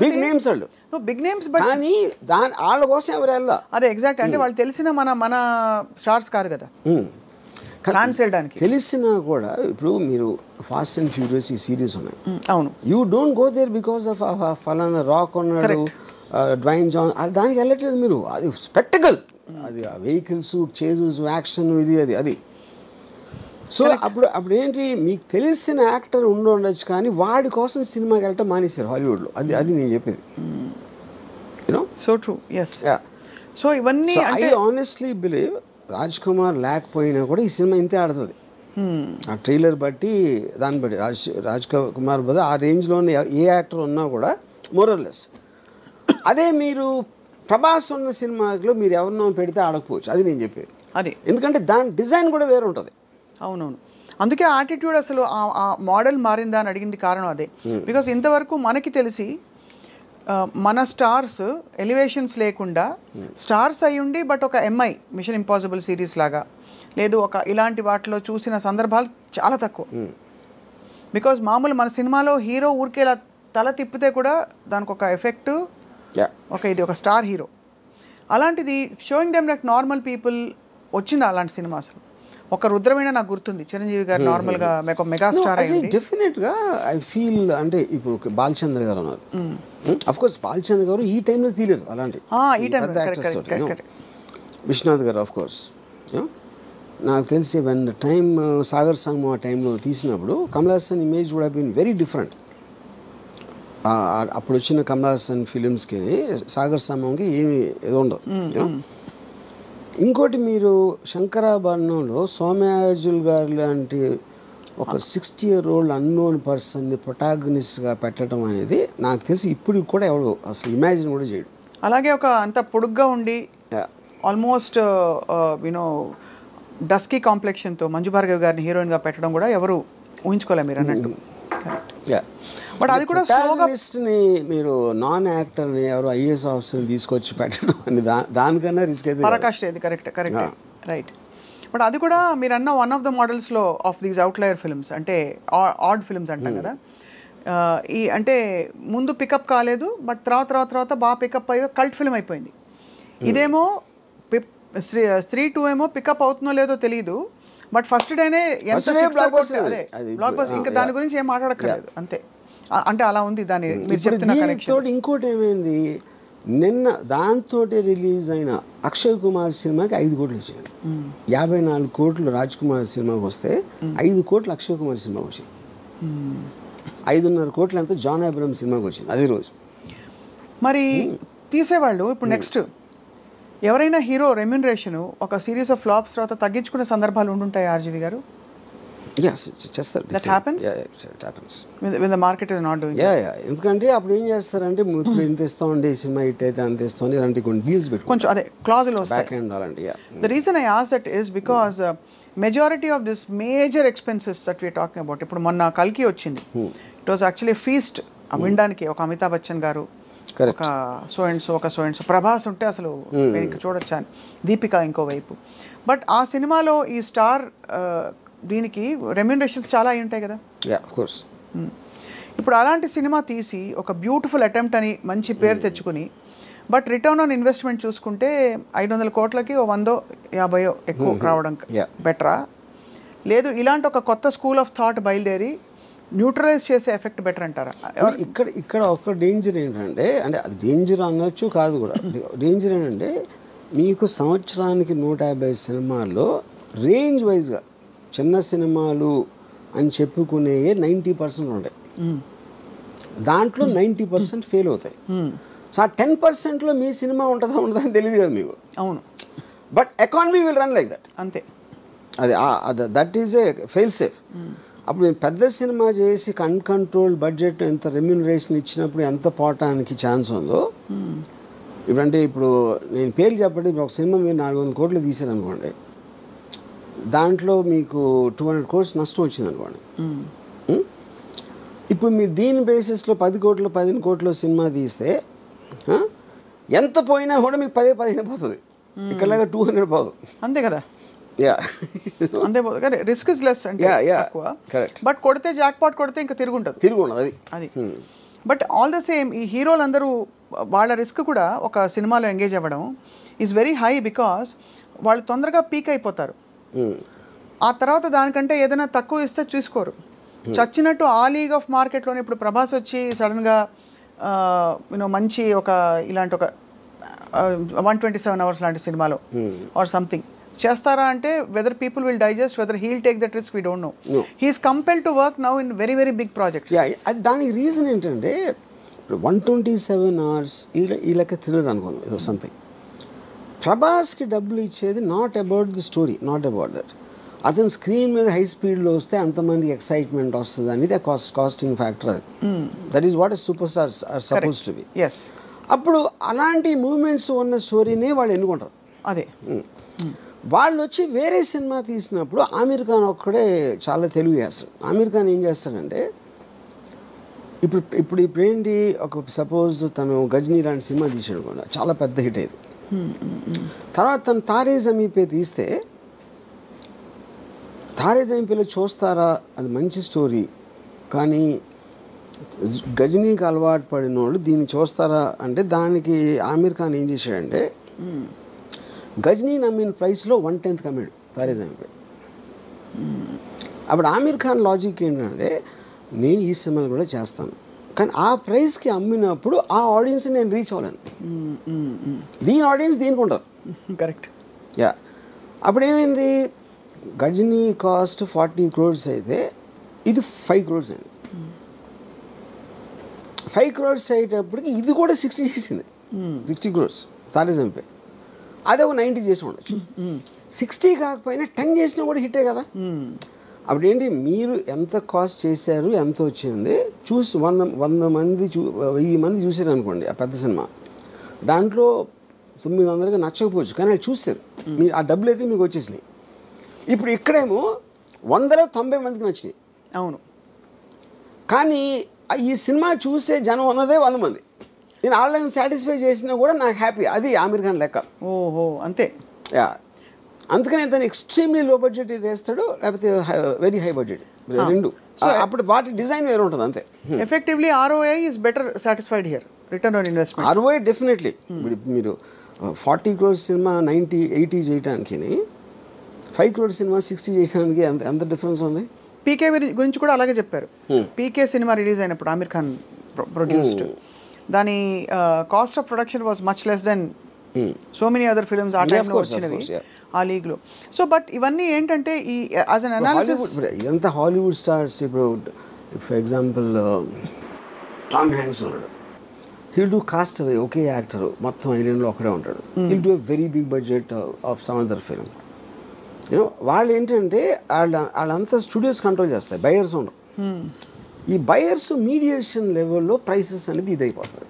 Big names వాళ్ళు, big names, but కానీ వాళ్ళ కోసం ఎవరు వెళ్ళా. అదే ఎగ్జాక్ట్, అంటే వాళ్ళు తెలిసిన మన స్టార్స్ కాదు కదా ఫ్యాన్స్ వెళ్ళడానికి. తెలిసినా కూడా ఇప్పుడు మీరు ఫాస్ట్ అండ్ ఫ్యూరియస్ ఈ సిరీస్ ఉన్నాయి, అవును, you don't go there because of ఫలానా రాక్ ఉన్నాడు, డ్వైన్ జాన్, దానికి వెళ్ళట్లేదు మీరు. అది స్పెక్టకల్, అది వెహికల్స్, చేజెస్, యాక్షన్, ఇది అది. సో అప్పుడు ఏంటి, మీకు తెలిసిన యాక్టర్ ఉండొచ్చు కానీ వాడి కోసం సినిమాకి వెళ్ళటం మానేశారు హాలీవుడ్లో. అది నేను చెప్పేది. You know, so true, yes. So ఇవన్నీ I honestly believe Raj Kumar లేకపోయినా కూడా ఈ సినిమా ఇంతే ఆడుతుంది. ఆ ట్రైలర్ బట్టి, దాన్ని బట్టి రాజ్ కుమార్ బదులు ఆ రేంజ్లోనే ఏ యాక్టర్ ఉన్నా కూడా మోరల్లెస్. అదే మీరు ప్రభాస్ ఉన్న సినిమాలో మీరు ఎవరినో పెడితే ఆడకపోవచ్చు, అది నేను చెప్పేది. అది ఎందుకంటే దాని డిజైన్ కూడా వేరే ఉంటుంది. అవునవును, అందుకే ఆటిట్యూడ్ అసలు ఆ మోడల్ మారిందా అని అడిగింది కారణం అదే. బికాస్ ఇంతవరకు మనకి తెలిసి మన స్టార్స్ ఎలివేషన్స్ లేకుండా స్టార్స్ అయి ఉండి బట్ ఒక ఎంఐ మిషన్ ఇంపాసిబుల్ సిరీస్ లాగా లేదు ఒక ఇలాంటి వాటిలో చూసిన సందర్భాలు చాలా తక్కువ. బికాజ్ మామూలు మన సినిమాలో హీరో ఊరికే ఇలా తల తిప్పితే కూడా దానికి ఒక ఎఫెక్ట్, ఇది ఒక స్టార్ హీరో. అలాంటిది showing them like normal people వచ్చింది అలాంటి సినిమా. అసలు ఒక రుద్రమైన నాకు గుర్తుంది, చిరంజీవి గారు నార్మల్గా మెగా స్టార్ అయ్యింది. డెఫినెట్గా ఐ ఫీల్, అంటే ఇప్పుడు బాలచంద్ర గారు ఉన్నారు, అఫ్ కోర్స్ బాలచంద్ర గారు ఈ టైంలో తీయలేదు అలాంటి పెద్ద యాక్టర్స్ తోటి. విశ్వనాథ్ గారు ఆఫ్ కోర్స్. నాకు తెలిసి వెన్ టైమ్ సాగర్ సంగమం ఆ టైంలో తీసినప్పుడు Kamal Haasan image would have been very different. అప్పుడు వచ్చిన కమల్ హాసన్ ఫిలిమ్స్కి సాగర్ సంగమంకి ఏమి ఏదో ఉండదు. ఇంకోటి, మీరు శంకరాభరణంలో సోమయాజుల్ గారు లాంటి ఒక 60-year-old అన్నోన్ పర్సన్ని ప్రొటాగనిస్ట్గా పెట్టడం అనేది నాకు తెలిసి ఇప్పుడు కూడా ఎవడు అసలు ఇమాజిన్ కూడా చేయడు. అలాగే ఒక అంత పొడుగ్గా ఉండి ఆల్మోస్ట్ యూనో డస్కీ కాంప్లెక్షన్తో మంజు భార్గవి గారిని హీరోయిన్గా పెట్టడం కూడా ఎవరు ఊహించుకోలే మీరు అన్నట్టు. బట్ అది కూడా ప్రొటాగనిస్ట్ని మీరు నాన్ యాక్టర్ని ఎవరు ఐఏఎస్ ఆఫీసర్ని తీసుకొచ్చి పెట్టడం అని దానికన్నా రిస్క్ అయితే పరాకాష్ట. ఇది కరెక్ట్ రైట్. బట్ అది కూడా మీరు అన్న వన్ ఆఫ్ ద మోడల్స్లో ఆఫ్ దీస్ అవుట్లయర్ ఫిల్మ్స్, అంటే ఆడ్ ఫిల్మ్స్ అంటాం కదా, ఈ అంటే ముందు పికప్ కాలేదు బట్ తర్వాత బాగా పికప్ అయ్యి కల్ట్ ఫిల్మ్ అయిపోయింది. ఇదేమో స్త్రీ 2 ఏమో పికప్ అవుతుందో లేదో తెలియదు బట్ ఫస్ట్ డేనే బ్లాక్ బస్టర్, ఇంకా దాని గురించి ఏం మాట్లాడక్కర్లేదు అంతే. అంటే అలా ఉంది దాని మీరు చెప్తున్న కనెక్షన్. ఇంకోటి ఏమైంది, నిన్న దాంతో రిలీజ్ అయిన అక్షయ్ కుమార్ సినిమాకి 5 కోట్లు వచ్చింది. 54 కోట్లు రాజ్ కుమార్ సినిమాకి వస్తే 5 కోట్లు అక్షయ్ కుమార్ సినిమాకి వచ్చింది. 5.5 కోట్లు అంతా జాన్ అబ్రహం సినిమాకి వచ్చింది అదే రోజు. మరి తీసేవాళ్ళు ఇప్పుడు నెక్స్ట్ ఎవరైనా హీరో రెమ్యూనరేషన్ ఒక సిరీస్ ఆఫ్ ఫ్లాప్స్ తర్వాత తగ్గించుకునే సందర్భాలు ఉండుంటాయి ఆర్జీవి గారు? చేస్తారు. That happens? Yeah, it happens. When the market is not doing that. Yeah. ఎందుకంటే అప్పుడు ఏం చేస్తారంటే ఇప్పుడు ఇంత ఇస్తామండి సినిమా హిట్ అయితే అంత ఇస్తామని ఇలాంటి కొన్ని డీల్స్ పెట్టుకుంటారు. కొంచెం అదే క్లాజులు వస్తాయి. బ్యాక్ ఎండ్ అలాంటి. The reason I asked that is because majority of this major expenses that we are talking about, ఇప్పుడు మొన్న కల్కి వచ్చింది, it was actually a feast. వినడానికి ఒక అమితాబ్ బచ్చన్ గారు, ఒక సో అండ్ సో ప్రభాస్ ఉంటే అసలు చూడొచ్చా అని, దీపిక ఇంకోవైపు. బట్ ఆ సినిమాలో ఈ స్టార్ దీనికి రెమ్యూనరేషన్స్ చాలా అయి ఉంటాయి కదా. ఇప్పుడు అలాంటి సినిమా తీసి ఒక బ్యూటిఫుల్ అటెంప్ట్ అని మంచి పేరు తెచ్చుకుని బట్ రిటర్న్ ఆన్ ఇన్వెస్ట్మెంట్ చూసుకుంటే 500 కోట్లకి 100-50 ఎక్కువ రావడం బెటరా, లేదు ఇలాంటి ఒక కొత్త స్కూల్ ఆఫ్ థాట్ బయలుదేరి న్యూట్రలైజ్ చేసే ఎఫెక్ట్ బెటర్ అంటారా? ఇక్కడ ఒక డేంజర్ ఏంటంటే, అంటే అది డేంజర్ అనొచ్చు కాదు కూడా, డేంజర్ ఏంటంటే మీకు సంవత్సరానికి 150 సినిమాల్లో రేంజ్ వైజ్గా చిన్న సినిమాలు అని చెప్పుకునే 90% ఉంటాయి, దాంట్లో 90% ఫెయిల్ అవుతాయి. సో ఆ 10%లో మీ సినిమా ఉంటుందా అని తెలియదు కదా మీకు. అవును, but economy will run like that. అంతే, అది that is a fail safe. అప్పుడు మేము పెద్ద సినిమా చేసి అన్కంట్రోల్డ్ బడ్జెట్ ఎంత రెమ్యూనరేషన్ ఇచ్చినప్పుడు ఎంత పోవటానికి ఛాన్స్ ఉందో. ఇప్పుడంటే ఇప్పుడు నేను పేరు చెప్పండి, ఒక సినిమా మీరు 400 కోట్లు తీసారనుకోండి, దాంట్లో మీకు 200 crores నష్టం వచ్చింది అనుకోండి. ఇప్పుడు మీరు దీని బేసిస్లో 10 కోట్లు 15 కోట్లు సినిమా తీస్తే ఎంత పోయినా కూడా మీకు 10-15 పోతుంది, ఇక్కడలాగా 200 పోదు. అంతే కదా. అంతే, రిస్క్ ఇస్ లెస్ అంటే బట్ కొడితే జాక్ పాట్ కొడితే ఇంకా తిరుగుంటుంది అది. బట్ ఆల్ ద సేమ్ ఈ హీరోలందరూ వాళ్ళ రిస్క్ కూడా ఒక సినిమాలో ఎంగేజ్ అవ్వడం ఈజ్ వెరీ హై బికాస్ వాళ్ళు తొందరగా పీక్ అయిపోతారు. ఆ తర్వాత దానికంటే ఏదైనా తక్కువ ఇస్తే చూసుకోరు. చచ్చినట్టు ఆ లీగ్ ఆఫ్ మార్కెట్లోనే ఇప్పుడు ప్రభాస్ వచ్చి సడన్గా మంచి ఒక ఇలాంటి ఒక 127 hours లాంటి సినిమాలో ఆర్ సంథింగ్ చేస్తారా అంటే whether people will digest, whether he'll take that risk we don't know. He's compelled to work now in very very big projects. దానికి రీజన్ ఏంటంటే ఇప్పుడు 127 hours ఈ లెక్క థ్రిల్లర్ అనుకుందాం ఏదో సంథింగ్. ప్రభాస్కి డబ్బులు ఇచ్చేది not about the story, not about that. అతను స్క్రీన్ మీద హై స్పీడ్లో వస్తే అంతమందికి ఎక్సైట్మెంట్ వస్తుంది అనేది కాస్టింగ్ ఫ్యాక్టర్. అది that is what super stars are suppose to be. అప్పుడు అలాంటి మూమెంట్స్ ఉన్న స్టోరీనే వాళ్ళు ఎన్నుకుంటారు. అదే వాళ్ళు వచ్చి వేరే సినిమా తీసినప్పుడు ఆమీర్ ఖాన్ ఒక్కడే చాలా తెలుగు చేస్తాడు. ఆమీర్ ఖాన్ ఏం చేస్తాడంటే ఇప్పుడు ఏంటి, ఒక సపోజ్ తను గజనీ లాంటి సినిమా తీసాడు కూడా చాలా పెద్ద హిట్ అయ్యేది. తర్వాత తను తారే జమీన్ పే తీస్తే తారే జమీన్ పేలో చూస్తారా అది మంచి స్టోరీ, కానీ గజనీకి అలవాటు పడిన వాళ్ళు దీన్ని చూస్తారా అంటే దానికి ఆమీర్ ఖాన్ ఏం చేశాడంటే గజనీ నమ్మిన ప్రైస్లో 1/10 కమ్మాడు తారే జమీన్ పే. అప్పుడు ఆమీర్ ఖాన్ లాజిక్ ఏంటంటే నేను ఈ సినిమాలు కూడా చేస్తాను, కానీ ఆ ప్రైస్కి అమ్మినప్పుడు ఆ ఆడియన్స్ నేను రీచ్ అవ్వలేను. దీని ఆడియన్స్ దీనికి ఉండదు. కరెక్ట్. అప్పుడు ఏమైంది, గజనీ కాస్ట్ 40 crores అయితే ఇది 5 crores అయింది. 5 crores అయ్యేటప్పటికి ఇది కూడా 60 చేసింది. 60 crores తారే జమీన్ పే. అదే ఒక 90 చేసి ఉండొచ్చు. 60 కాకపోయినా 10 చేసినా కూడా హిట్టే కదా. అప్పుడు ఏంటి, మీరు ఎంత కాస్ట్ చేశారు, ఎంత వచ్చింది చూసి 100 మంది 1000 మంది చూసారు అనుకోండి ఆ పెద్ద సినిమా, దాంట్లో 900కి నచ్చకపోవచ్చు, కానీ వాళ్ళు చూసారు, మీరు ఆ డబ్బులు అయితే మీకు వచ్చేసినాయి. ఇప్పుడు ఇక్కడేమో 100లో 90 మందికి నచ్చినాయి. అవును, కానీ ఈ సినిమా చూసే జనం ఉన్నదే 100 మంది. నేను వాళ్ళని సాటిస్ఫై చేసినా కూడా నాకు హ్యాపీ. అది ఆమీర్ ఖాన్ లెక్క. ఓహో, అంతే. అందుకని తను ఎక్స్ట్రీమ్లీ లో బడ్జెట్ ఇది వేస్తాడు, లేకపోతే వెరీ హై బడ్జెట్, రెండు. అప్పుడు వాటి డిజైన్ వేరే ఉంటుంది అంతే. Effectively ROI is better satisfied here, return on investment. ROI definitely. మీరు 40 crores సినిమా 90-80 చేయడానికి, 5 crores సినిమా 60 చేయడానికి ఎంత డిఫరెన్స్ ఉంది. పీకే గురించి కూడా అలాగే చెప్పారు. పీకే సినిమా రిలీజ్ అయినప్పుడు ఆమీర్ ఖాన్ ప్రొడ్యూస్డ్, దాని cost of production was much less than so many other films ఆ టైంలో వచ్చినవి ఆ లీగ్లో. సో బట్ ఇవన్నీ ఏంటంటే ఈ యాజ్ అన్ అనాలిసిస్ ఇదంతా హాలీవుడ్ స్టార్స్. ఇప్పుడు ఫర్ ఎగ్జాంపుల్ టామ్ హ్యాంక్స్ ఉన్నాడు, హీల్ డూ కాస్ట్ అవే, ఒకే యాక్టర్ మొత్తం ఐలాండ్లో ఒకడే ఉంటాడు. He'll do a very big budget of some other film. వాళ్ళు ఏంటంటే వాళ్ళంతా స్టూడియోస్ కంట్రోల్ చేస్తాయి, బయర్స్ ఉండవు. ఈ బయర్స్ మీడియేషన్ లెవెల్లో ప్రైసెస్ అనేది ఇది అయిపోతుంది.